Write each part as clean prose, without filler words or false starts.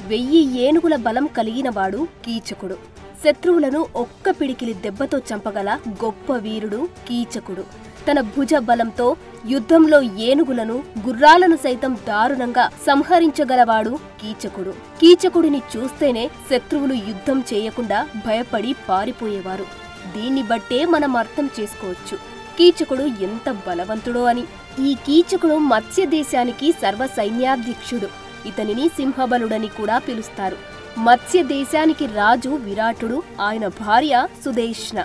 1000 ఏనుగుల బలం కలిగినవాడు కీచకుడు. శత్రువులను ఒక్క పిడికిలి దెబ్బతో చంపగల గొప్ప వీరుడు కీచకుడు. తన భుజ బలంతో యుద్ధంలో ఏనుగులను, గుర్రాలను సైతం దారుణంగా సంహరించగలవాడు కీచకుడు. కీచకుడిని చూస్తేనే శత్రువులు యుద్ధం చేయకుండా భయపడి పారిపోయేవారు. దీన్ని బట్టే మనం అర్థం చేసుకోవచ్చు కీచకుడు ఎంత బలవంతుడో అని. ఈ కీచకుడు మత్స్య దేశానికి సర్వ సైన్యాధ్యక్షుడు. ఇతనిని సింహబలుడని కూడా పిలుస్తారు. మత్స్య దేశానికి రాజు విరాటుడు, ఆయన భార్య సుదేష్ణ.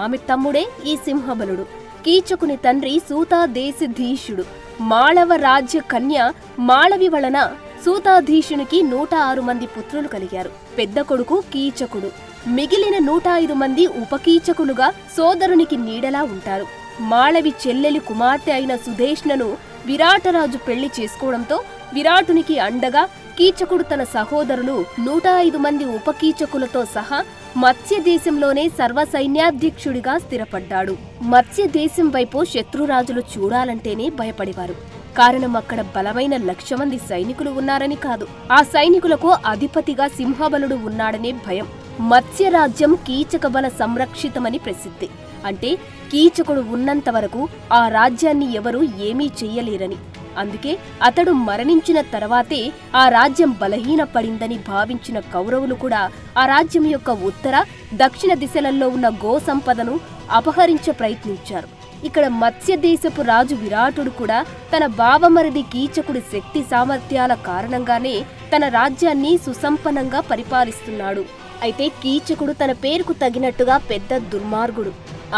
ఆమె తమ్ముడే ఈ సింహబలుడు. కీచకుని తండ్రి సూతాదేశధీషుడు. మాళవ రాజ్య కన్య మాళవి వలన సూతాధీషునికి 106 మంది పుత్రులు కలిగారు. పెద్ద కొడుకు కీచకుడు. మిగిలిన 105 మంది ఉపకీచకులుగా సోదరునికి నీడలా ఉంటారు. మాళవి చెల్లెలి కుమార్తె అయిన సుదేష్ణను విరాటరాజు పెళ్లి చేసుకోవడంతో విరాటునికి అండగా కీచకుడు తన సహోదరులు 105 మంది ఉపకీచకులతో సహా మత్స్య దేశంలోనే సర్వసైన్యాధ్యక్షుడిగా స్థిరపడ్డాడు. మత్స్య దేశం వైపు శత్రురాజులు చూడాలంటేనే భయపడేవారు. కారణం అక్కడ బలమైన 1,00,000 మంది సైనికులు ఉన్నారని కాదు, ఆ సైనికులకు అధిపతిగా సింహబలుడు ఉన్నాడనే భయం. మత్స్యరాజ్యం కీచక బల సంరక్షితమని ప్రసిద్ధి. అంటే కీచకుడు ఉన్నంత వరకు ఆ రాజ్యాన్ని ఎవరూ ఏమీ చెయ్యలేరని. అందుకే అతడు మరణించిన తర్వాతే ఆ రాజ్యం బలహీనపడిందని భావించిన కౌరవులు కూడా ఆ రాజ్యం యొక్క ఉత్తర, దక్షిణ దిశలలో ఉన్న గో సంపదను అపహరించ ప్రయత్నించారు. ఇక్కడ మత్స్యదేశపు రాజు విరాటుడు కూడా తన బావమరిది కీచకుడి శక్తి సామర్థ్యాల కారణంగానే తన రాజ్యాన్ని సుసంపన్నంగా పరిపాలిస్తున్నాడు. అయితే కీచకుడు తన పేరుకు తగినట్టుగా పెద్ద దుర్మార్గుడు.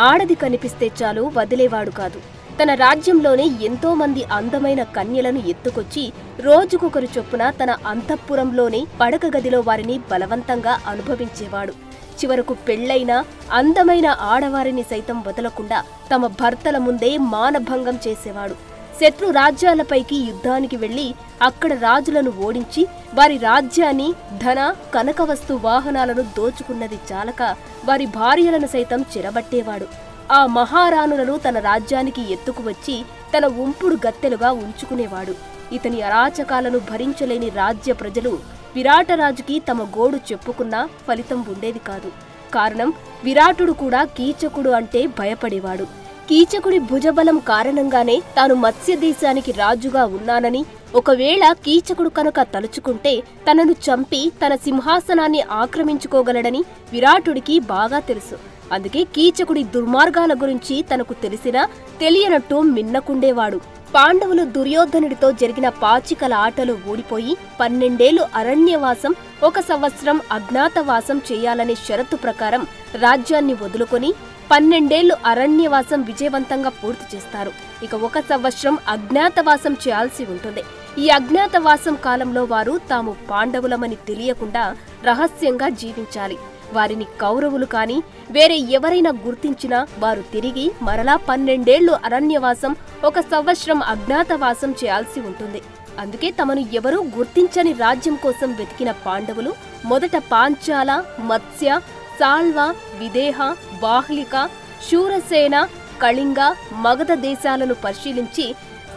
ఆడది కనిపిస్తే చాలు వదిలేవాడు కాదు. తన రాజ్యంలోనే ఎంతో మంది అందమైన కన్యలను ఎత్తుకొచ్చి రోజుకొకరు చొప్పున తన అంతఃపురంలోనే పడక గదిలో వారిని బలవంతంగా అనుభవించేవాడు. చివరకు పెళ్లైన అందమైన ఆడవారిని సైతం వదలకుండా తమ భర్తల ముందే మానభంగం చేసేవాడు. శత్రు రాజ్యాలపైకి యుద్ధానికి వెళ్లి అక్కడ రాజులను ఓడించి వారి రాజ్యాన్ని, ధన, కనక వస్తు వాహనాలను దోచుకున్నది చాలక వారి భార్యలను సైతం చెరబట్టేవాడు. ఆ మహారాణులను తన రాజ్యానికి ఎత్తుకువచ్చి తన ఉంపుడు గత్తెలుగా ఉంచుకునేవాడు. ఇతని అరాచకాలను భరించలేని రాజ్య ప్రజలు విరాటరాజుకి తమ గోడు చెప్పుకున్నా ఫలితం ఉండేది కాదు. కారణం విరాటుడు కూడా కీచకుడు అంటే భయపడేవాడు. కీచకుడి భుజబలం కారణంగానే తాను మత్స్య దేశానికి రాజుగా ఉన్నానని, ఒకవేళ కీచకుడు కనుక తలుచుకుంటే తనను చంపి తన సింహాసనాన్ని ఆక్రమించుకోగలడని విరాటుడికి బాగా తెలుసు. అందుకే కీచకుడి దుర్మార్గాల గురించి తనకు తెలిసినా తెలియనట్టు మిన్నకుండేవాడు. పాండవులు దుర్యోధనుడితో జరిగిన పాచికల ఆటలో ఓడిపోయి 12 ఏళ్లు అరణ్యవాసం, 1 సంవత్సరం అజ్ఞాతవాసం చేయాలనే షరతు ప్రకారం రాజ్యాన్ని వదులుకొని 12 ఏళ్లు అరణ్యవాసం విజయవంతంగా పూర్తి చేస్తారు. ఇక 1 సంవత్సరం అజ్ఞాతవాసం చేయాల్సి ఉంటుంది. ఈ అజ్ఞాతవాసం కాలంలో వారు తాము పాండవులమని తెలియకుండా రహస్యంగా జీవించాలి. వారిని కౌరవులు కాని వేరే ఎవరైనా గుర్తించినా వారు తిరిగి మరలా 12 ఏళ్లు అరణ్యవాసం, 1 సంవత్సరం అజ్ఞాతవాసం చేయాల్సి ఉంటుంది. అందుకే తమను ఎవరూ గుర్తించని రాజ్యం కోసం వెతికిన పాండవులు మొదట పాంచాల, మత్స్య, సాల్వ, విదేహ, బాహ్లిక, శూరసేన, కళింగ, మగధ దేశాలను పరిశీలించి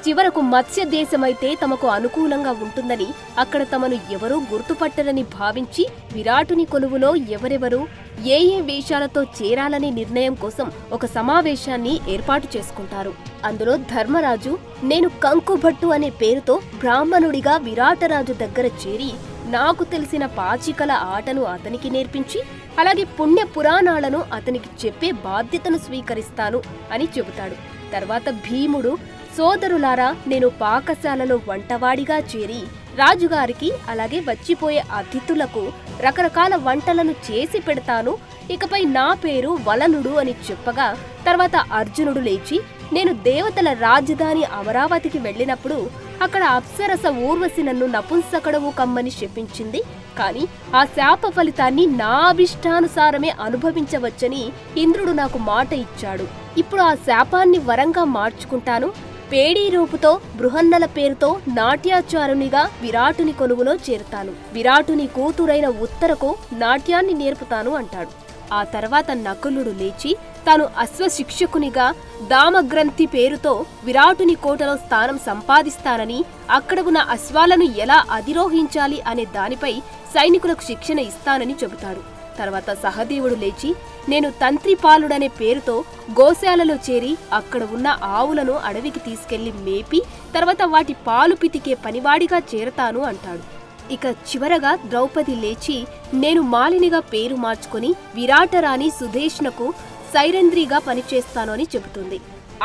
చివరకు మత్స్య దేశమైతే తమకు అనుకూలంగా ఉంటుందని, అక్కడ తమను ఎవరూ గుర్తుపట్టరని భావించి విరాటుని కొలువులో ఎవరెవరు ఏ వేషాలతో చేరాలనే నిర్ణయం కోసం ఒక సమావేశాన్ని ఏర్పాటు చేసుకుంటారు. అందులో ధర్మరాజు నేను కంకుభట్టు అనే పేరుతో బ్రాహ్మణుడిగా విరాటరాజు దగ్గర చేరి నాకు తెలిసిన పాచికల ఆటను అతనికి నేర్పించి అలాగే పుణ్య పురాణాలను అతనికి చెప్పే బాధ్యతను స్వీకరిస్తాను అని చెబుతాడు. తర్వాత భీముడు సోదరులారా, నేను పాకశాలలో వంటవాడిగా చేరి రాజుగారికి అలాగే వచ్చిపోయే అతిథులకు రకరకాల వంటలను చేసి పెడతాను. ఇకపై నా పేరు వలనుడు అని చెప్పగా తర్వాత అర్జునుడు లేచి నేను దేవతల రాజధాని అమరావతికి వెళ్ళినప్పుడు అక్కడ అప్సరస ఊర్వశి నన్ను నపుంసకడవు కమ్మని శపించింది. కాని ఆ శాప ఫలితాన్ని నా అభిష్టానుసారమే అనుభవించవచ్చని ఇంద్రుడు నాకు మాట ఇచ్చాడు. ఇప్పుడు ఆ శాపాన్ని వరంగా మార్చుకుంటాను. పేడీ రూపుతో బృహన్నల పేరుతో నాట్యాచారునిగా విరాటుని కొలువులో చేరుతాను. విరాటుని కూతురైన ఉత్తరకు నాట్యాన్ని నేర్పుతాను అంటాడు. ఆ తర్వాత నకులుడు లేచి తాను అశ్వశిక్షకునిగా దామగ్రంథి పేరుతో విరాటుని కోటలో స్థానం సంపాదిస్తానని, అక్కడ ఉన్న అశ్వాలను ఎలా అధిరోహించాలి అనే దానిపై సైనికులకు శిక్షణ ఇస్తానని చెబుతాడు. తర్వాత సహదేవుడు లేచి, నేను తంత్రిపాలుడనే పేరుతో గోశాలలో చేరి అక్కడ ఉన్న ఆవులను అడవికి తీసుకెళ్లి మేపి తర్వాత వాటి పాలు పితికే పనివాడిగా చేరతాను అంటాడు. ఇక చివరగా ద్రౌపది లేచి, నేను మాలినిగా పేరు మార్చుకొని విరాటరాణి సుధేష్ణకు సైరంధ్రిగా పనిచేస్తాను అని చెబుతుంది.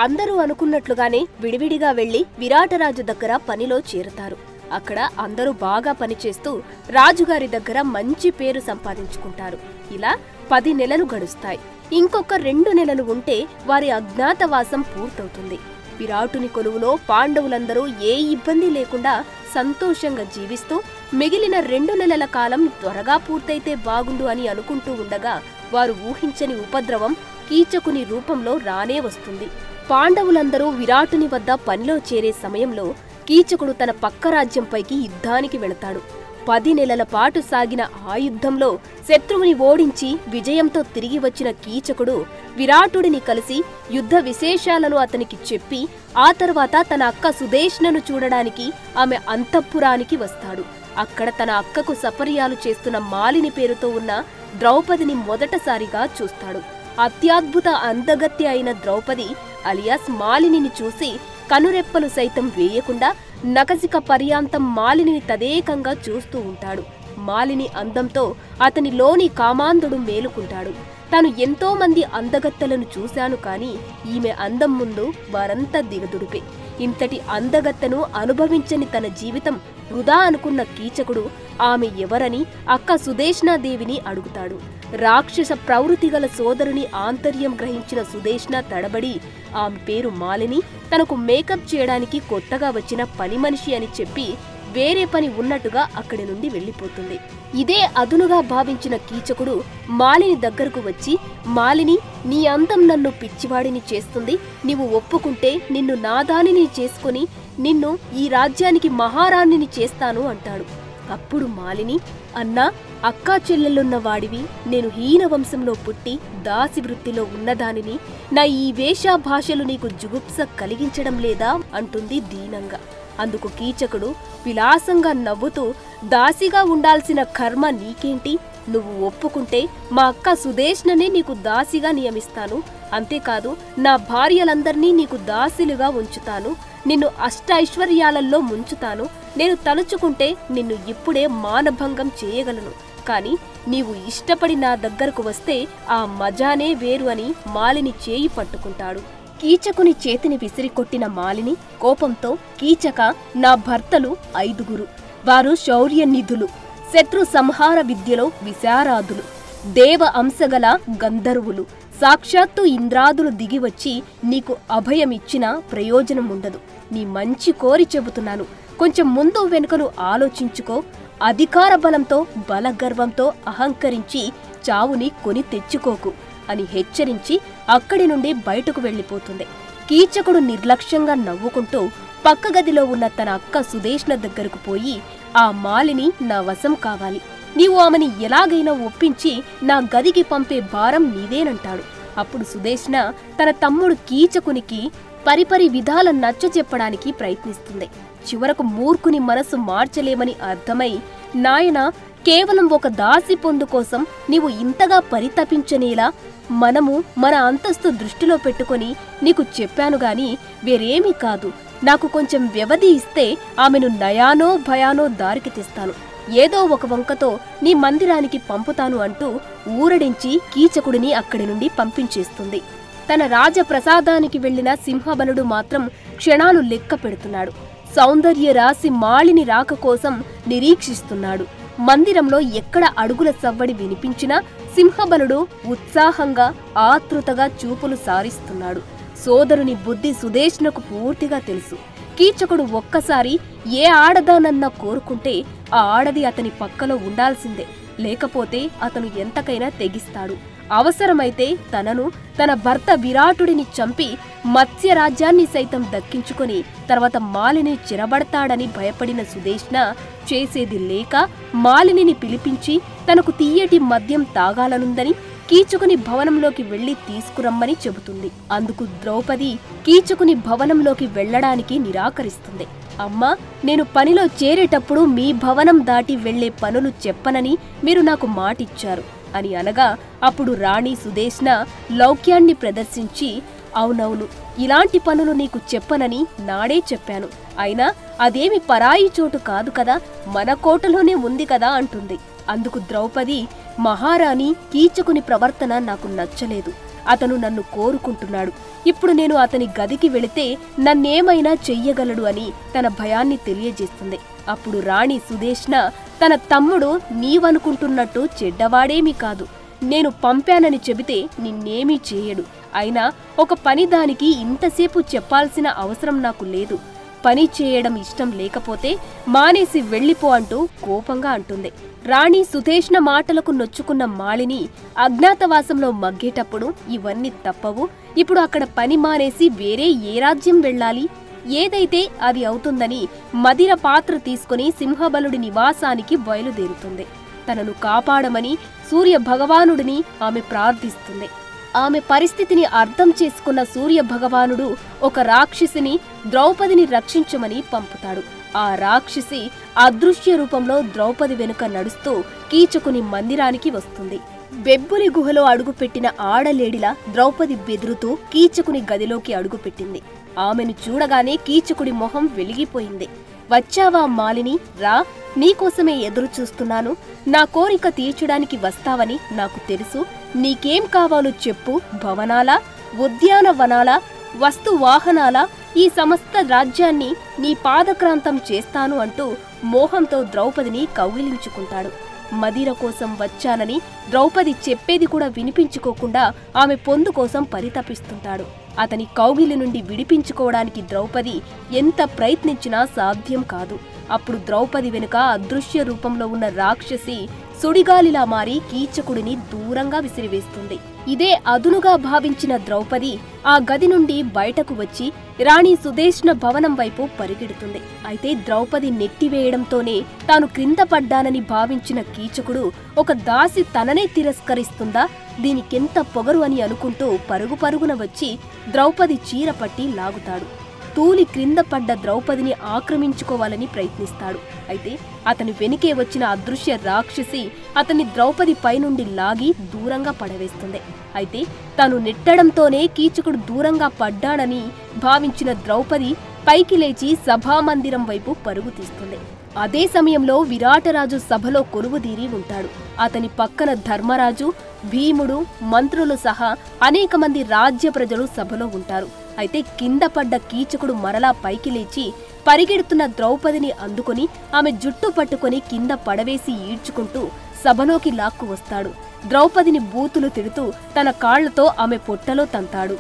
అందరూ అనుకున్నట్లుగానే విడివిడిగా వెళ్లి విరాటరాజు దగ్గర పనిలో చేరతారు. అక్కడ అందరూ బాగా పనిచేస్తూ రాజుగారి దగ్గర మంచి పేరు సంపాదించుకుంటారు. ఇలా 10 నెలలు గడుస్తాయి. ఇంకొక 2 నెలలు ఉంటే వారి అజ్ఞాతవాసం పూర్తవుతుంది. విరాటుని కొలువులో పాండవులందరూ ఏ ఇబ్బంది లేకుండా సంతోషంగా జీవిస్తూ మిగిలిన 2 నెలల కాలం త్వరగా పూర్తయితే బాగుండు అని అనుకుంటూ ఉండగా వారు ఊహించని ఉపద్రవం కీచకుని రూపంలో రానే వస్తుంది. పాండవులందరూ విరాటుని వద్ద పనిలో చేరే సమయంలో కీచకుడు తన పక్క రాజ్యంపైకి యుద్ధానికి వెళతాడు. 10 నెలల పాటు సాగిన ఆ యుద్ధంలో శత్రువుని ఓడించి విజయంతో తిరిగి వచ్చిన కీచకుడు విరాటుడిని కలిసి యుద్ధ విశేషాలను అతనికి చెప్పి ఆ తర్వాత తన అక్క సుధేష్ణను చూడడానికి ఆమె అంతఃపురానికి వస్తాడు. అక్కడ తన అక్కకు సపర్యాలు చేస్తున్న మాలిని పేరుతో ఉన్న ద్రౌపదిని మొదటసారిగా చూస్తాడు. అత్యద్భుత అందగత్య అయిన ద్రౌపది అలియాస్ మాలినిని చూసి కనురెప్పలు సైతం వేయకుండా నకసిక పర్యాంతం మాలినిని తదేకంగా చూస్తూ ఉంటాడు. మాలిని అందంతో అతనిలోని కామాంధుడు మేలుకుంటాడు. తాను ఎంతో మంది అందగత్తెలను చూశాను కాని ఈమె అందం ముందు వారంతా దిగదుడిపే. ఇంతటి అందగత్తెను అనుభవించని తన జీవితం వృధా అనుకున్న కీచకుడు ఆమె ఎవరని అక్క సుధేష్ణాదేవిని అడుగుతాడు. రాక్షస ప్రవృత్తి గల సోదరుని ఆంతర్యం గ్రహించిన సుధేష్ణ తడబడి ఆమె పేరు మాలిని, తనకు మేకప్ చేయడానికి కొత్తగా వచ్చిన పని మనిషి అని చెప్పి వేరే పని ఉన్నట్టుగా అక్కడి నుండి వెళ్లిపోతుంది. ఇదే అదునుగా భావించిన కీచకుడు మాలిని దగ్గరకు వచ్చి, మాలిని, నీ అందం నన్ను పిచ్చివాడిని చేస్తుంది. నీవు ఒప్పుకుంటే నిన్ను నాదానిని చేసుకుని నిన్ను ఈ రాజ్యానికి మహారాణిని చేస్తాను అంటాడు. అప్పుడు మాలిని, అన్నా, అక్కా చెల్లెలున్న వాడివి, నేను హీన వంశంలో పుట్టి దాసి వృత్తిలో ఉన్నదానిని, నా ఈ వేషాభాషలు నీకు జుగుప్స కలిగించడం లేదా అంటుంది దీనంగా. అందుకు కీచకుడు విలాసంగా నవ్వుతూ, దాసిగా ఉండాల్సిన కర్మ నీకేంటి? నువ్వు ఒప్పుకుంటే మా అక్క సుధేష్ణనే నీకు దాసిగా నియమిస్తాను. అంతేకాదు నా భార్యలందర్నీ నీకు దాసిలుగా ఉంచుతాను. నిన్ను అష్టైశ్వర్యాలలో ముంచుతాను. నేను తలుచుకుంటే నిన్ను ఇప్పుడే మానభంగం చేయగలను. కాని నీవు ఇష్టపడి నా దగ్గరకు వస్తే ఆ మజానే వేరు అని మాలిని చేయి పట్టుకుంటాడు. కీచకుని చేతిని విసిరికొట్టిన మాలిని కోపంతో, కీచక, నా భర్తలు 5గురు. వారు శౌర్యనిధులు, శత్రు సంహార విద్యలో విశారాదులు, దేవ అంశగల గంధర్వులు. సాక్షాత్తు ఇంద్రాదులు దిగివచ్చి నీకు అభయమిచ్చినా ప్రయోజనం ఉండదు. నీ మంచి కోరి చెబుతున్నాను, కొంచెం ముందు వెనుకలు ఆలోచించుకో. అధికార బలంతో బలగర్వంతో అహంకరించి చావుని కొని తెచ్చుకోకు అని హెచ్చరించి అక్కడి నుండి బయటకు వెళ్లిపోతుంది. కీచకుడు నిర్లక్ష్యంగా నవ్వుకుంటూ పక్క గదిలో ఉన్న తన అక్క సుధేష్ణ దగ్గరకు పోయి, ఆ మాలిని నా వశం కావాలి. నీవు ఆమెని ఎలాగైనా ఒప్పించి నా గదికి పంపే భారం నీదేనంటాడు. అప్పుడు సుధేష్ణ తన తమ్ముడు కీచకునికి పరిపరి విధాల నచ్చచెప్పడానికి ప్రయత్నిస్తుంది. చివరకు మూర్ఖుని మనసు మార్చలేమని అర్థమై, నాయనా, కేవలం ఒక దాసి పొందు కోసం నీవు ఇంతగా పరితపించనేలా? మనము మన అంతస్తు దృష్టిలో పెట్టుకుని నీకు చెప్పాను గాని వేరేమీ కాదు. నాకు కొంచెం వ్యవధి ఇస్తే ఆమెను నయానో భయానో దారికి తెస్తాను. ఏదో ఒక వంకతో నీ మందిరానికి పంపుతాను అంటూ ఊరడించి కీచకుడిని అక్కడి నుండి పంపించేస్తుంది. తన రాజప్రసాదానికి వెళ్లిన సింహబలుడు మాత్రం క్షణాలు లెక్క పెడుతున్నాడు. సౌందర్య రాశి మాలిని రాక కోసం నిరీక్షిస్తున్నాడు. మందిరంలో ఎక్కడ అడుగుల సవ్వడి వినిపించినా సింహబలుడు ఉత్సాహంగా ఆతృతగా చూపులు సారిస్తున్నాడు. సోదరుని బుద్ధి సుధేష్ణకు పూర్తిగా తెలుసు. కీచకుడు ఒక్కసారి ఏ ఆడదానన్నా కోరుకుంటే ఆ ఆడది అతని పక్కలో ఉండాల్సిందే, లేకపోతే అతను ఎంతకైనా తెగిస్తాడు. అవసరమైతే తనను, తన భర్త విరాటుడిని చంపి మత్స్య రాజ్యాన్ని సైతం దక్కించుకొని తర్వాత మాలిని చిరబడతాడని భయపడిన సుధేష్ణ చేసేది లేక మాలినిని పిలిపించి తనకు తీయటి మద్యం తాగాలనుందని, కీచకుని భవనంలోకి వెళ్లి తీసుకురమ్మని చెబుతుంది. అందుకు ద్రౌపది కీచకుని భవనంలోకి వెళ్లడానికి నిరాకరిస్తుంది. అమ్మా, నేను పనిలో చేరేటప్పుడు మీ భవనం దాటి వెళ్లే పనులు చెప్పనని మీరు నాకు మాటిచ్చారు అని అనగా, అప్పుడు రాణి సుదేష్ణ లౌక్యాన్ని ప్రదర్శించి, అవునవును, ఇలాంటి పనులు నీకు చెప్పనని నాడే చెప్పాను. అయినా అదేమి పరాయి చోటు కాదు కదా, మన కోటలోనే ఉంది కదా అంటుంది. అందుకు ద్రౌపది, మహారాణి, కీచకుని ప్రవర్తన నాకు నచ్చలేదు. అతను నన్ను కోరుకుంటున్నాడు. ఇప్పుడు నేను అతని గదికి వెళితే నన్నేమైనా చెయ్యగలడు అని తన భయాన్ని తెలియజేస్తుంది. అప్పుడు రాణి సుదేష్ణ, తన తమ్ముడు నీవనుకుంటున్నట్టు చెడ్డవాడేమీ కాదు. నేను పంపానని చెబితే నిన్నేమీ చేయడు. అయినా ఒక పని దానికి ఇంతసేపు చెప్పాల్సిన అవసరం నాకు లేదు. పని చేయడం ఇష్టం లేకపోతే మానేసి వెళ్ళిపో అంటూ కోపంగా అంటుంది. రాణి సుదేష్ణ మాటలకు నొచ్చుకున్న మాలిని అజ్ఞాతవాసంలో మగ్గేటప్పుడు ఇవన్నీ తప్పవు. ఇప్పుడు అక్కడ పని మానేసి వేరే ఏ రాజ్యం వెళ్ళాలి? ఏదైతే అది అవుతుందని మదిర పాత్ర తీసుకుని సింహబలుడి నివాసానికి బయలుదేరుతుంది. తనను కాపాడమని సూర్య భగవానుడిని ఆమె ప్రార్థిస్తుంది. ఆమె పరిస్థితిని అర్థం చేసుకున్న సూర్య భగవానుడు ఒక రాక్షసిని ద్రౌపదిని రక్షించమని పంపుతాడు. ఆ రాక్షసి అదృశ్య రూపంలో ద్రౌపది వెనుక నడుస్తూ కీచకుని మందిరానికి వస్తుంది. బెబ్బులి గుహలో అడుగుపెట్టిన ఆడలేడిలా ద్రౌపది బెదురుతూ కీచకుని గదిలోకి అడుగుపెట్టింది. ఆమెను చూడగానే కీచకుడి మొహం వెలిగిపోయింది. వచ్చావా మాలిని, రా, నీకోసమే ఎదురు చూస్తున్నాను. నా కోరిక తీర్చడానికి వస్తావని నాకు తెలుసు. నీకేం కావాలో చెప్పు. భవనాలా, ఉద్యానవనాలా, వస్తు వాహనాలా, ఈ సమస్త రాజ్యాన్ని నీ పాదక్రాంతం చేస్తాను అంటూ మోహంతో ద్రౌపదిని కౌగిలించుకుంటాడు. మదిర కోసం వచ్చానని ద్రౌపది చెప్పేది కూడా వినిపించుకోకుండా ఆమె పొందు కోసం పరితపిస్తుంటాడు. అతని కౌగిలి నుండి విడిపించుకోవడానికి ద్రౌపది ఎంత ప్రయత్నించినా సాధ్యం కాదు. అప్పుడు ద్రౌపది వెనుక అదృశ్య రూపంలో ఉన్న రాక్షసి సుడిగాలిలా మారి కీచకుడిని దూరంగా విసిరివేస్తుంది. ఇదే అదునుగా భావించిన ద్రౌపది ఆ గది నుండి బయటకు వచ్చి రాణి సుదేష్ణ భవనం వైపు పరిగెడుతుంది. అయితే ద్రౌపది నెట్టివేయడంతోనే తాను క్రింద పడ్డానని భావించిన కీచకుడు ఒక దాసి తననే తిరస్కరిస్తుందా, దీనికెంత పొగరు అని అనుకుంటూ పరుగు పరుగున వచ్చి ద్రౌపది చీర పట్టి లాగుతాడు. తూలి క్రింద పడ్డ ద్రౌపదిని ఆక్రమించుకోవాలని ప్రయత్నిస్తాడు. అయితే అతని వెనుకే వచ్చిన అదృశ్య రాక్షసి అతన్ని ద్రౌపది పైనుండి లాగి దూరంగా పడవేస్తుంది. అయితే తాను నెట్టడంతోనే కీచకుడు దూరంగా పడ్డాడని భావించిన ద్రౌపది పైకి లేచి సభామందిరం వైపు పరుగు తీస్తుంది. అదే సమయంలో విరాటరాజు సభలో కొలువుదీరి ఉంటాడు. అతని పక్కన ధర్మరాజు, భీముడు, మంత్రులు సహా అనేక మంది రాజ్య ప్రజలు సభలో ఉంటారు. అయితే కింద పడ్డ కీచకుడు మరలా పైకి లేచి పరిగెడుతున్న ద్రౌపదిని అందుకొని ఆమె జుట్టు పట్టుకొని కింద పడవేసి ఈడ్చుకుంటూ సభలోకి లాక్కు వస్తాడు. ద్రౌపదిని బూతులు తిడుతూ తన కాళ్లతో ఆమె పొట్టలో తంతాడు.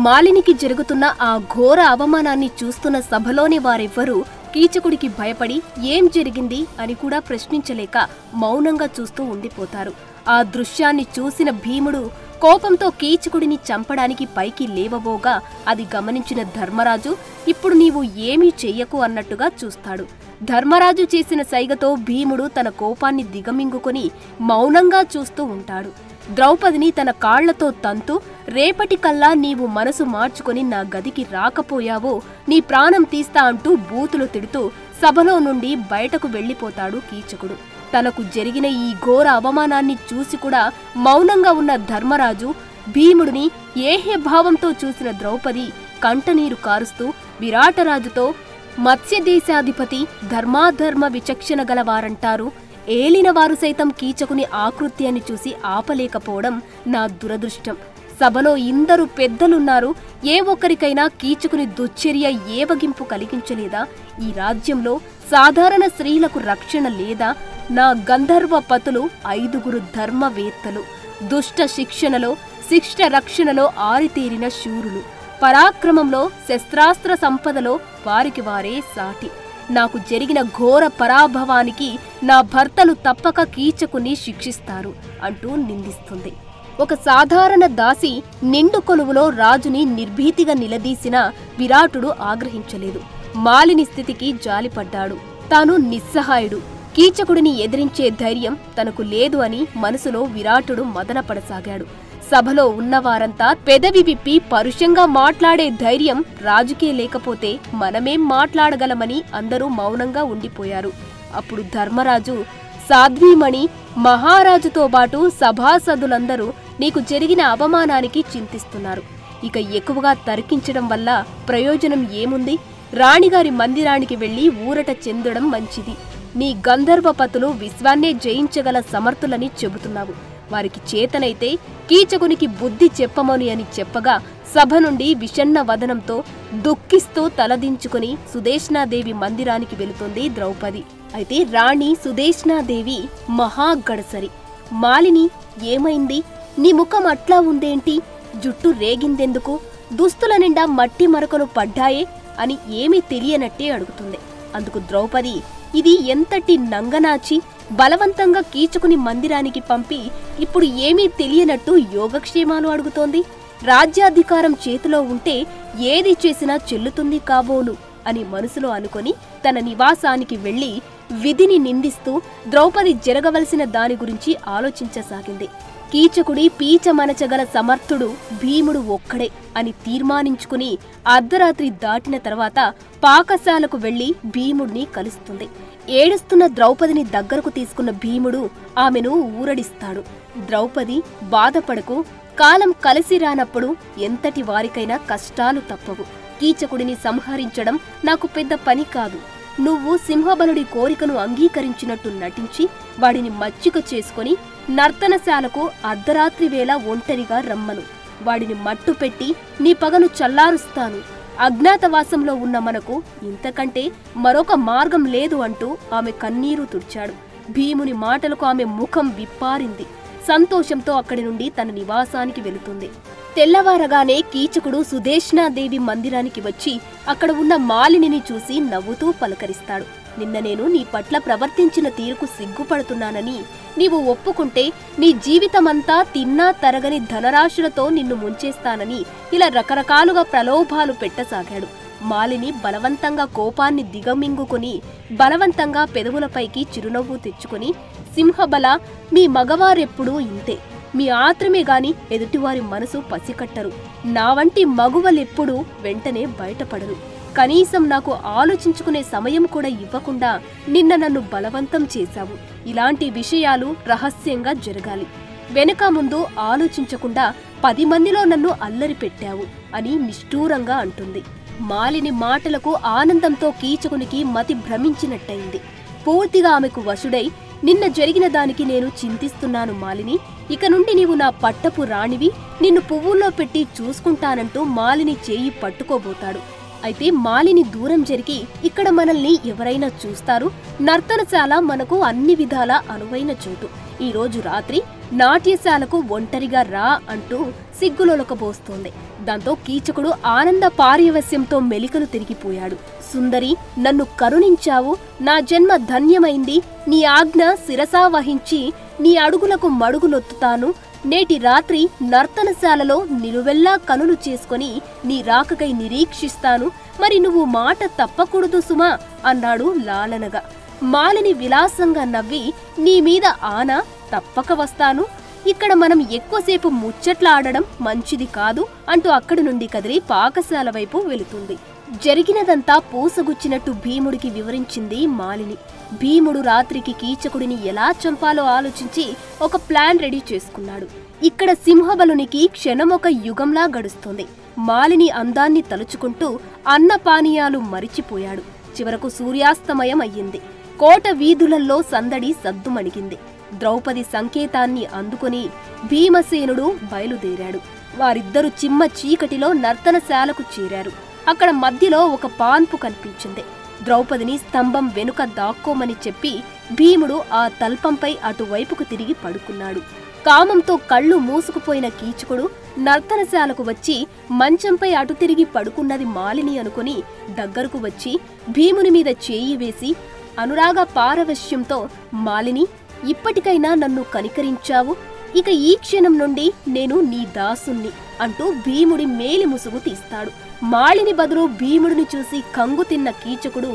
మాలినికి జరుగుతున్న ఆ ఘోర అవమానాన్ని చూస్తున్న సభలోని వారెవ్వరూ కీచకుడికి భయపడి ఏం జరిగింది అని కూడా ప్రశ్నించలేక మౌనంగా చూస్తూ ఉండిపోతారు. ఆ దృశ్యాన్ని చూసిన భీముడు కోపంతో కీచకుడిని చంపడానికి పైకి లేవబోగా అది గమనించిన ధర్మరాజు, ఇప్పుడు నీవు ఏమీ చెయ్యకు అన్నట్టుగా చూస్తాడు. ధర్మరాజు చేసిన సైగతో భీముడు తన కోపాన్ని దిగమింగుకొని మౌనంగా చూస్తూ ఉంటాడు. ద్రౌపదిని తన కాళ్లతో తంతూ, రేపటికల్లా నీవు మనసు మార్చుకొని నా గదికి రాకపోయావో నీ ప్రాణం తీస్తా అంటూ బూతులు తిడుతూ సభలో నుండి బయటకు వెళ్లిపోతాడు కీచకుడు. తనకు జరిగిన ఈ ఘోర అవమానాన్ని చూసి కూడా మౌనంగా ఉన్న ధర్మరాజు భీముడిని ఏహ్యభావంతో చూసిన ద్రౌపది కంటనీరు కారుస్తూ విరాటరాజుతో, మత్స్యదేశాధిపతి ధర్మాధర్మ విచక్షణ గలవారంటారు. ఏలినవారు సైతం కీచకుని ఆకృత్యాన్ని చూసి ఆపలేకపోవడం నా దురదృష్టం. సభలో ఇందరు పెద్దలున్నారు. ఏ ఒక్కరికైనా కీచకుని దుశ్చర్య ఏవగింపు కలిగించలేదా? ఈ రాజ్యంలో సాధారణ స్త్రీలకు రక్షణ లేదా? నా గంధర్వ పతులు 5 ధర్మవేత్తలు, దుష్ట శిక్షణలో శిష్ట రక్షణలో ఆరితేరిన శూరులు, పరాక్రమంలో శస్త్రాస్త్ర సంపదలో వారికి వారే సాటి. నాకు జరిగిన ఘోర పరాభవానికి నా భర్తలు తప్పక కీచకుని శిక్షిస్తారు అంటూ నిందిస్తుంది. ఒక సాధారణ దాసి నిండు కొలువులో రాజుని నిర్భీతిగా నిలదీసిన విరాటుడు ఆగ్రహించలేదు. మాలిని స్థితికి జాలిపడ్డాడు. తాను నిస్సహాయుడు. కీచకుడిని ఎదిరించే ధైర్యం తనకు లేదు అని మనసులో విరాటుడు మదనపడసాగాడు. సభలో ఉన్నవారంతా పెదవి విప్పి పరుషంగా మాట్లాడే ధైర్యం రాజుకే లేకపోతే మనమేం మాట్లాడగలమని అందరూ మౌనంగా ఉండిపోయారు. అప్పుడు ధర్మరాజు, సాధ్వీమణి, మహారాజుతో పాటు సభాసదులందరూ నీకు జరిగిన అవమానానికి చింతిస్తున్నారు. ఇక ఎక్కువగా తర్కించడం వల్ల ప్రయోజనం ఏముంది? రాణిగారి మందిరానికి వెళ్లి ఊరట చెందడం మంచిది. నీ గంధర్వపతులు విశ్వాన్నే జయించగల సమర్థులని చెబుతున్నావు. వారికి చేతనైతే కీచకునికి బుద్ధి చెప్పమని అని చెప్పగా సభ నుండి విషణ్ణ వదనంతో దుఃఖిస్తూ తలదించుకుని సుదేష్ణాదేవి మందిరానికి వెళుతుంది ద్రౌపది. అయితే రాణి సుదేష్ణాదేవి మహాగడసరి. మాలిని, ఏమైంది? నీ ముఖం అట్లా ఉందేంటి? జుట్టు రేగిందెందుకు? దుస్తుల నిండా మట్టి మరకలు పడ్డాయే అని ఏమీ తెలియనట్టే అడుగుతుంది. అందుకు ద్రౌపది, ఇది ఎంతటి నంగనాచి! బలవంతంగా కీచకుని మందిరానికి పంపి ఇప్పుడు ఏమీ తెలియనట్టు యోగక్షేమాలు అడుగుతోంది. రాజ్యాధికారం చేతిలో ఉంటే ఏది చేసినా చెల్లుతుంది కాబోలు అని మనసులో అనుకొని తన నివాసానికి వెళ్లి విధిని నిందిస్తూ ద్రౌపది జరగవలసిన దాని గురించి ఆలోచించసాగింది. కీచకుడి పీచమనచగల సమర్థుడు భీముడు ఒక్కడే అని తీర్మానించుకుని అర్ధరాత్రి దాటిన తర్వాత పాకశాలకు వెళ్లి భీముడిని కలుస్తుంది. ఏడుస్తున్న ద్రౌపదిని దగ్గరకు తీసుకున్న భీముడు ఆమెను ఊరడిస్తాడు. ద్రౌపది, బాధపడకు, కాలం కలిసి రానప్పుడు ఎంతటి వారికైనా కష్టాలు తప్పవు. కీచకుడిని సంహరించడం నాకు పెద్ద పని కాదు. నువ్వు సింహబలుడి కోరికను అంగీకరించినట్టు నటించి వాడిని మచ్చిక చేసుకుని నర్తనశాలకు అర్ధరాత్రి వేళ ఒంటరిగా రమ్మను. వాడిని మట్టు పెట్టి నీ పగను చల్లారుస్తాను. అజ్ఞాతవాసంలో ఉన్న మనకు ఇంతకంటే మరొక మార్గం లేదు అంటూ ఆమె కన్నీరు తుడిచాడు. భీముని మాటలకు ఆమె ముఖం విప్పారింది. సంతోషంతో అక్కడి నుండి తన నివాసానికి వెళుతుంది. తెల్లవారగానే కీచకుడు సుదేష్ణాదేవి మందిరానికి వచ్చి అక్కడ ఉన్న మాలినిని చూసి నవ్వుతూ పలకరిస్తాడు. నిన్న నేను నీ పట్ల ప్రవర్తించిన తీరుకు సిగ్గుపడుతున్నానని నీవు ఒప్పుకుంటే నీ జీవితమంతా తిన్నా తరగని ధనరాశులతో నిన్ను ముంచేస్తానని ఇలా రకరకాలుగా ప్రలోభాలు పెట్టసాగాడు. మాలిని బలవంతంగా కోపాన్ని దిగమింగుకుని బలవంతంగా పెదవులపైకి చిరునవ్వు తెచ్చుకుని, సింహబల, మీ మగవారెప్పుడూ ఇంతే. మీ ఆత్రమే గాని ఎదుటివారి మనసు పసికట్టరు. నా వంటి మగువలెప్పుడూ వెంటనే బయటపడరు. కనీసం నాకు ఆలోచించుకునే సమయం కూడా ఇవ్వకుండా నిన్న నన్ను బలవంతం చేశావు. ఇలాంటి విషయాలు రహస్యంగా జరగాలి. వెనక ముందు ఆలోచించకుండా 10 మందిలో నన్ను అల్లరి పెట్టావు అని నిష్ఠూరంగా అంటుంది. మాలిని మాటలకు ఆనందంతో కీచకునికి మతి భ్రమించినట్టయింది. పూర్తిగా ఆమెకు వశుడై, నిన్న జరిగిన దానికి నేను చింతిస్తున్నాను మాలిని. ఇక నుండి నీవు నా పట్టపు రాణివి. నిన్ను పువ్వుల్లో పెట్టి చూసుకుంటానంటూ మాలిని చేయి పట్టుకోబోతాడు. అయితే మాలిని దూరం జరిగి, ఇక్కడ మనల్ని ఎవరైనా చూస్తారు. నర్తనశాల మనకు అన్ని విధాలా అనువైన చోటు. ఈ రోజు రాత్రి నాట్యశాలకు ఒంటరిగా రా అంటూ సిగ్గులొలకబోస్తోంది. దాంతో కీచకుడు ఆనంద పార్యవస్యంతో మెలికలు తిరిగిపోయాడు. సుందరి, నన్ను కరుణించావు. నా జన్మ ధన్యమైంది. నీ ఆజ్ఞ శిరసా వహించి నీ అడుగులకు మడుగులొత్తుతాను. నేటి రాత్రి నర్తనశాలలో నిలువెల్లా కనులు చేసుకుని నీ రాకకై నిరీక్షిస్తాను. మరి నువ్వు మాట తప్పకూడదు సుమా అన్నాడు లాలనగా. మాలిని విలాసంగా నవ్వి, నీ మీద ఆనా, తప్పక వస్తాను. ఇక్కడ మనం ఎక్కువసేపు ముచ్చట్లాడడం మంచిది కాదు అంటూ అక్కడి నుండి కదిలి పాకశాల వైపు వెళుతుంది. జరిగినదంతా పూసగుచ్చినట్టు భీముడికి వివరించింది మాలిని. భీముడు రాత్రికి కీచకుడిని ఎలా చంపాలో ఆలోచించి ఒక ప్లాన్ రెడీ చేసుకున్నాడు. ఇక్కడ సింహబలునికి క్షణమొక యుగంలా గడుస్తుంది. మాలిని అందాన్ని తలుచుకుంటూ అన్నపానీయాలు మరిచిపోయాడు. చివరకు సూర్యాస్తమయం అయ్యింది. కోట వీధులల్లో సందడి సద్దుమణిగింది. ద్రౌపది సంకేతాన్ని అందుకుని భీమసేనుడు బయలుదేరాడు. వారిద్దరూ చిమ్మ చీకటిలో నర్తనశాలకు చేరారు. అక్కడ మధ్యలో ఒక పాన్పు కనిపించింది. ద్రౌపదిని స్తంభం వెనుక దాక్కోమని చెప్పి భీముడు ఆ తల్పంపై అటువైపుకు తిరిగి పడుకున్నాడు. కామంతో కళ్ళు మూసుకుపోయిన కీచకుడు నర్తనశాలకు వచ్చి మంచంపై అటు తిరిగి పడుకున్నది మాలిని అనుకుని దగ్గరకు వచ్చి భీముని మీద చేయి వేసి అనురాగ పారవశ్యంతో, మాలిని, ఇప్పటికైనా నన్ను కనికరించావు. ఇక ఈ క్షణం నుండి నేను నీ దాసుణ్ణి అంటూ భీముడి మేలి ముసుగు తీస్తాడు. మాలిని బదులు భీముడిని చూసి కంగు తిన్న కీచకుడు,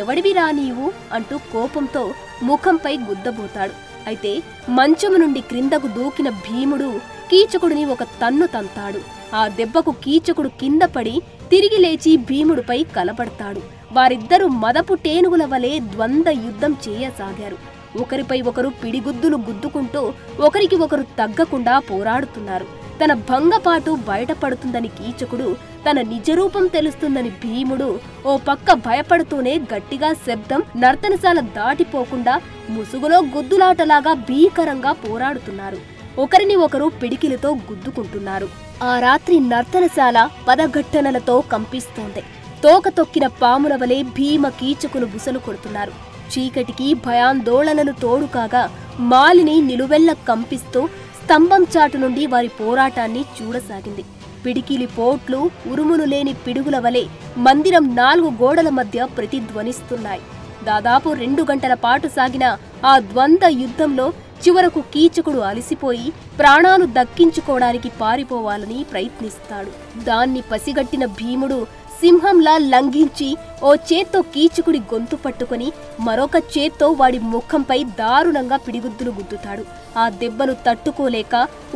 ఎవడివిరా నీవు అంటూ కోపంతో ముఖంపై గుద్దబోతాడు. అయితే మంచము నుండి క్రిందకు దూకిన భీముడు కీచకుడిని ఒక తన్ను తంతాడు. ఆ దెబ్బకు కీచకుడు కింద పడి తిరిగి లేచి భీముడిపై కలబడతాడు. వారిద్దరూ మదపు టేనుగుల వలె ద్వంద్వ యుద్ధం చేయసాగారు. ఒకరిపై ఒకరు పిడిగుద్దులు గుద్దుకుంటూ ఒకరికి ఒకరు తగ్గకుండా పోరాడుతున్నారు. తన భంగపాటు బయటపడుతుందని కీచకుడు, తన నిజరూపం తెలుస్తుందని భీముడు ఓ పక్క భయపడుతూనే గట్టిగా శబ్దం నర్తనశాల దాటిపోకుండా ముసుగులో గుద్దులాటలాగా భీకరంగా పోరాడుతున్నారు. ఒకరిని ఒకరు పిడికిలతో గుద్దుకుంటున్నారు. ఆ రాత్రి నర్తనశాల పదఘట్టనలతో కంపిస్తోంది. తోక తొక్కిన పాముల వలె భీమ కీచకులు బుసలు కొడుతున్నారు. చీకటికి భయాందోళనలు తోడు కాగా మాలిని నిలువెల్ల కంపిస్తూ స్తంభం చాటు నుండి వారి పోరాటాన్ని చూడసాగింది. పిడికిలి పోట్లు, ఉరుములు లేని పిడుగుల వలె మందిరం 4 గోడల మధ్య ప్రతిధ్వనిస్తున్నాయి. దాదాపు 2 గంటల పాటు సాగిన ఆ ద్వంద్వ యుద్ధంలో చివరకు కీచకుడు అలసిపోయి ప్రాణాలు దక్కించుకోవడానికి పారిపోవాలని ప్రయత్నిస్తాడు. దాన్ని పసిగట్టిన భీముడు సింహంలా లంఘించి ఓ చేత్తో కీచకుడి గొంతు పట్టుకుని మరొక చేత్తో వాడి ముఖంపై దారుణంగా పిడిగుద్దులు గుద్దుతాడు. ఆ దెబ్బలు తట్టుకోలేక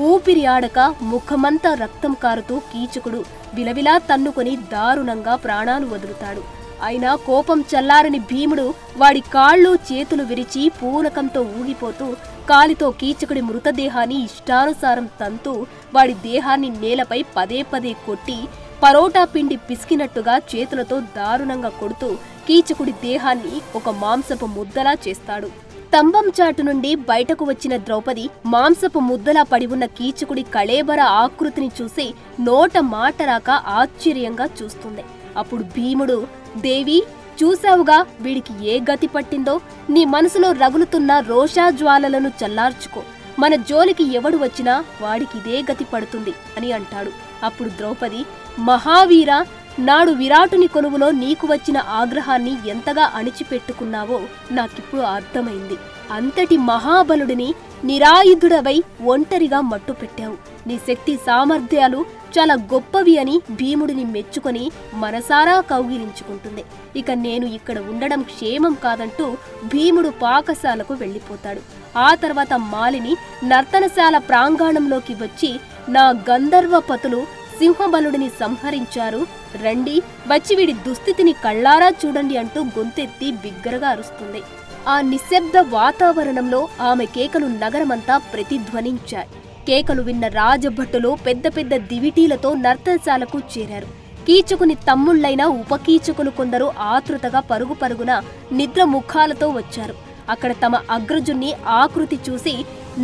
ఊపిరి ఆడక ముఖమంతా రక్తం కారుతూ కీచకుడు విలవిలా తన్నుకొని దారుణంగా ప్రాణాలు వదులుతాడు. అయినా కోపం చల్లారని భీముడు వాడి కాళ్ళు చేతులు విరిచి పూనకంతో ఊగిపోతూ కాలితో కీచకుడి మృతదేహాన్ని ఇష్టానుసారం తంతూ వాడి దేహాన్ని నేలపై పదే పదే కొట్టి పరోటా పిండి పిసికినట్టుగా చేతులతో దారుణంగా కొడుతూ కీచకుడి దేహాన్ని ఒక మాంసపు ముద్దలా చేస్తాడు. స్తంభం చాటు నుండి బయటకు వచ్చిన ద్రౌపది మాంసపు ముద్దలా పడి ఉన్న కీచకుడి కళేబర ఆకృతిని చూసి నోట మాట రాక ఆశ్చర్యంగా చూస్తుంది. అప్పుడు భీముడు, దేవి, చూశావుగా వీడికి ఏ గతి పట్టిందో. నీ మనసులో రగులుతున్న రోషాజ్వాలలను చల్లార్చుకో. మన జోలికి ఎవడు వచ్చినా వాడికిదే గతి పడుతుంది అని అంటాడు. అప్పుడు ద్రౌపది, మహావీర, నాడు విరాటుని కొలువులో నీకు వచ్చిన ఆగ్రహాన్ని ఎంతగా అణిచిపెట్టుకున్నావో నాకిప్పుడు అర్థమైంది. అంతటి మహాబలుడిని నిరాయుధుడవై ఒంటరిగా మట్టుపెట్టావు. నీ శక్తి సామర్థ్యాలు చాలా గొప్పవి అని భీముడిని మెచ్చుకొని మనసారా కౌగిలించుకుంటుంది. ఇక నేను ఇక్కడ ఉండడం క్షేమం కాదంటూ భీముడు పాకశాలకు వెళ్ళిపోతాడు. ఆ తర్వాత మాలిని నర్తనశాల ప్రాంగణంలోకి వచ్చి, నా గంధర్వపతులు సింహబలుడిని సంహరించారు, రండి, వచ్చి వీడి దుస్థితిని కళ్ళారా చూడండి అంటూ గొంతెత్తి బిగ్గరగా అరుస్తుంది. ఆ నిశ్శబ్ద వాతావరణంలో ఆమె కేకలు నగరమంతా ప్రతిధ్వనించాయి. కేకలు విన్న రాజభటులు పెద్ద పెద్ద దివిటీలతో నర్తనశాలకు చేరారు. కీచకుని తమ్ముళ్లైన ఉపకీచకులు కొందరు ఆతృతగా పరుగు పరుగున నిద్ర ముఖాలతో వచ్చారు. అక్కడ తమ అగ్రజుణ్ణి ఆకృతి చూసి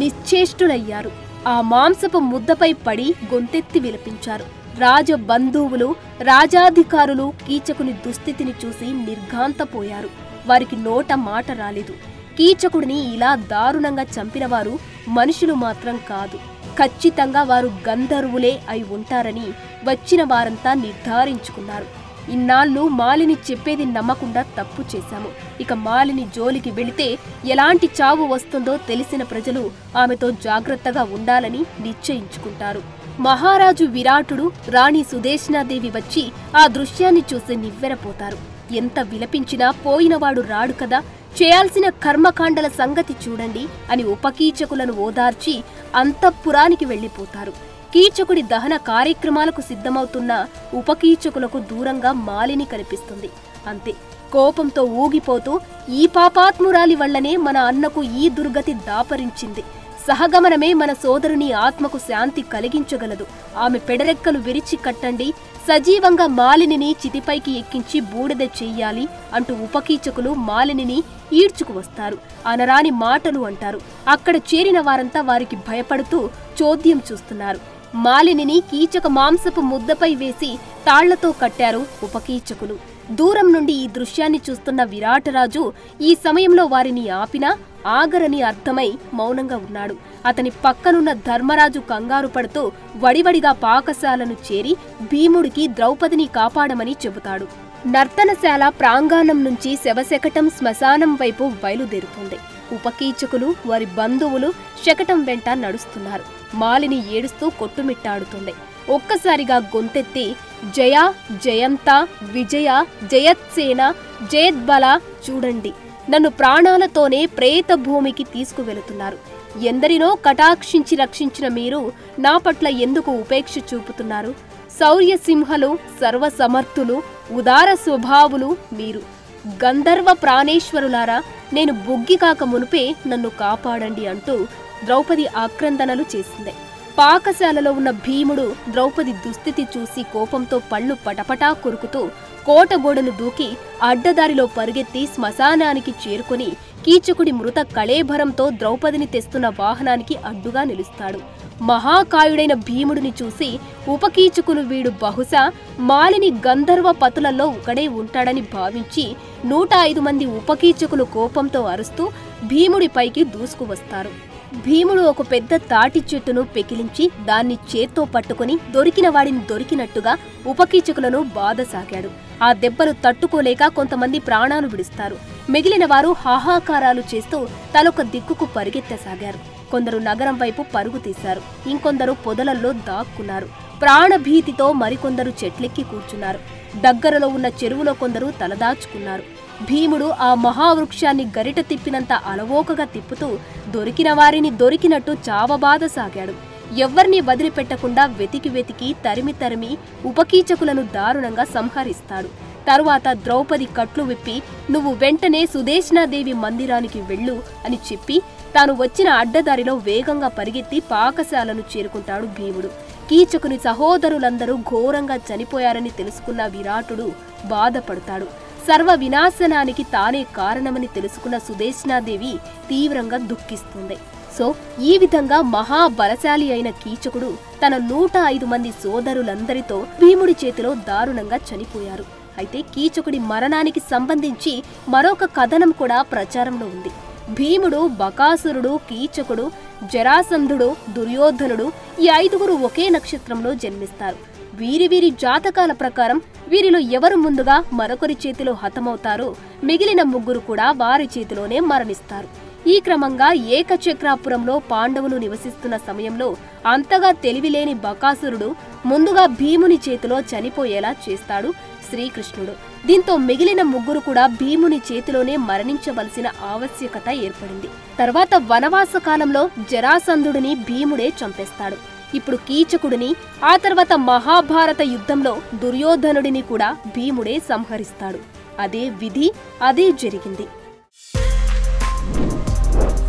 నిశ్చేష్టులయ్యారు. ఆ మాంసపు ముద్దపై పడి గొంతెత్తి విలపించారు. రాజబంధువులు, రాజాధికారులు కీచకుని దుస్థితిని చూసి నిర్ఘాంతపోయారు. వారికి నోట మాట రాలేదు. కీచకుడిని ఇలా దారుణంగా చంపినవారు మనుషులు మాత్రం కాదు, ఖచ్చితంగా వారు గంధర్వులే అయి ఉంటారని వచ్చిన వారంతా నిర్ధారించుకున్నారు. ఇన్నాళ్ళు మాలిని చెప్పేది నమ్మకుండా తప్పు చేశాము. ఇక మాలిని జోలికి వెళితే ఎలాంటి చావు వస్తుందో తెలిసిన ప్రజలు ఆమెతో జాగ్రత్తగా ఉండాలని నిశ్చయించుకుంటారు. మహారాజు విరాటుడు, రాణి సుదేశ్నాదేవి వచ్చి ఆ దృశ్యాన్ని చూసి నివ్వెరపోతారు. ఎంత విలపించినా పోయినవాడు రాడు కదా, చేయాల్సిన కర్మకాండల సంగతి చూడండి అని ఉపకీచకులను ఓదార్చి అంతఃపురానికి వెళ్ళిపోతారు. కీచకుడి దహన కార్యక్రమాలకు సిద్ధమవుతున్న ఉపకీచకులకు దూరంగా మాలిని కనిపిస్తుంది. అంతే, కోపంతో ఊగిపోతూ, ఈ పాపాత్మురాలి వల్లనే మన అన్నకు ఈ దుర్గతి దాపరించింది. సహగమనమే మన సోదరుని ఆత్మకు శాంతి కలిగించగలదు. ఆమె పెడరెక్కలు విరిచి కట్టండి, సజీవంగా మాలినిని చితిపైకి ఎక్కించి బూడిద చెయ్యాలి అంటూ ఉపకీచకులు మాలినిని ఈడ్చుకు వస్తారు. అనరాని మాటలు అంటారు. అక్కడ చేరిన వారంతా వారికి భయపడుతూ చోద్యం చూస్తున్నారు. మాలినిని కీచక మాంసపు ముద్దపై వేసి తాళ్లతో కట్టారు ఉపకీచకులు. దూరం నుండి ఈ దృశ్యాన్ని చూస్తున్న విరాటరాజు ఈ సమయంలో వారిని ఆపినా ఆగరని అర్థమై మౌనంగా ఉన్నాడు. అతని పక్కనున్న ధర్మరాజు కంగారు పడుతూ వడివడిగా పాకశాలను చేరి భీముడికి ద్రౌపదిని కాపాడమని చెబుతాడు. నర్తనశాల ప్రాంగణం నుంచి శవశకటం శ్మశానం వైపు బయలుదేరుతుంది. ఉపకీచకులు, వారి బంధువులు శకటం వెంట నడుస్తున్నారు. మాలిని ఏడుస్తూ కొట్టుమిట్టాడుతుంది. ఒక్కసారిగా గొంతెత్తి, జయ, జయంత, విజయ, జయత్సేన, జయద్బల, చూడండి, నన్ను ప్రాణాలతోనే ప్రేత భూమికి తీసుకువెళుతున్నారు. ఎందరినో కటాక్షించి రక్షించిన మీరు నా పట్ల ఎందుకు ఉపేక్ష చూపుతున్నారు? శౌర్యసింహలు, సర్వసమర్థులు, ఉదార స్వభావులు మీరు. గంధర్వ ప్రాణేశ్వరులారా, నేను బుగ్గి కాక మునుపే నన్ను కాపాడండి అంటూ ద్రౌపది ఆక్రందనలు చేసింది. పాకశాలలో ఉన్న భీముడు ద్రౌపది దుస్థితి చూసి కోపంతో పళ్ళు పటపటా కొరుకుతూ కోటగోడను దూకి అడ్డదారిలో పరుగెత్తి శ్మశానానికి చేరుకుని కీచకుడి మృత కళేభరంతో ద్రౌపదిని తెస్తున్న వాహనానికి అడ్డుగా నిలుస్తాడు. మహాకాయుడైన భీముడిని చూసి ఉపకీచకులు వీడు బహుశా మాలిని గంధర్వ పతులలో ఒకడే ఉంటాడని భావించి 105 మంది ఉపకీచకులు కోపంతో అరుస్తూ భీముడిపైకి దూసుకువస్తారు. భీముడు ఒక పెద్ద తాటి చెట్టును పెకిలించి దాన్ని చేత్తో పట్టుకుని దొరికిన వాడిని దొరికినట్టుగా ఉపకీచకులను బాధసాగాడు. ఆ దెబ్బలు తట్టుకోలేక కొంతమంది ప్రాణాలు విడుస్తారు. మిగిలిన వారు హాహాకారాలు చేస్తూ తలొక దిక్కుకు పరిగెత్తసాగారు. కొందరు నగరం వైపు పరుగు తీశారు. ఇంకొందరు పొదలల్లో దాక్కున్నారు. ప్రాణభీతితో మరికొందరు చెట్లెక్కి కూర్చున్నారు. దగ్గరలో ఉన్న చెరువులో కొందరు తలదాచుకున్నారు. భీముడు ఆ మహావృక్షాన్ని గరిట తిప్పినంత అలవోకగా తిప్పుతూ దొరికిన వారిని దొరికినట్టు చావబాదసాగాడు. ఎవ్వర్నీ వదిలిపెట్టకుండా వెతికి తరిమి ఉపకీచకులను దారుణంగా సంహరిస్తాడు. తరువాత ద్రౌపది కట్లు విప్పి నువ్వు వెంటనే సుదేశనాదేవి మందిరానికి వెళ్ళు అని చెప్పి తాను వచ్చిన అడ్డదారిలో వేగంగా పరిగెత్తి పాకశాలను చేరుకుంటాడు భీముడు. కీచకుని సహోదరులందరూ ఘోరంగా చనిపోయారని తెలుసుకున్న విరాటుడు బాధపడతాడు. సర్వ వినాశనానికి తానే కారణమని తెలుసుకున్న సుదేశనాదేవి తీవ్రంగా దుఃఖిస్తుంది. సో ఈ విధంగా మహాబలశాలి అయిన కీచకుడు తన 105 మంది సోదరులందరితో భీముడి చేతిలో దారుణంగా చనిపోయారు. అయితే కీచకుడి మరణానికి సంబంధించి మరొక కథనం కూడా ప్రచారంలో ఉంది. భీముడు, బకాసురుడు, కీచకుడు, జరాసంధుడు, దుర్యోధనుడు ఈ 5గురు ఒకే నక్షత్రంలో జన్మిస్తారు. వీరి జాతకాల ప్రకారం వీరిలో ఎవరు ముందుగా మరొకరి చేతిలో హతమవుతారో మిగిలిన 3 కూడా వారి చేతిలోనే మరణిస్తారు. ఈ క్రమంగా ఏకచక్రాపురంలో పాండవులు నివసిస్తున్న సమయంలో అంతగా తెలివిలేని బకాసురుడు ముందుగా భీముని చేతిలో చనిపోయేలా చేస్తాడు శ్రీకృష్ణుడు. దీంతో మిగిలిన 3 కూడా భీముని చేతిలోనే మరణించవలసిన ఆవశ్యకత ఏర్పడింది. తర్వాత వనవాస కాలంలో జరాసంధుడిని భీముడే చంపేస్తాడు. ఇప్పుడు కీచకుడిని, ఆ తర్వాత మహాభారత యుద్ధంలో దుర్యోధనుడిని కూడా భీముడే సంహరిస్తాడు. అదే విధి, అదే జరిగింది.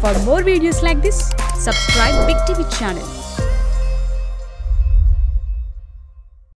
For more videos like this, subscribe Big TV channel.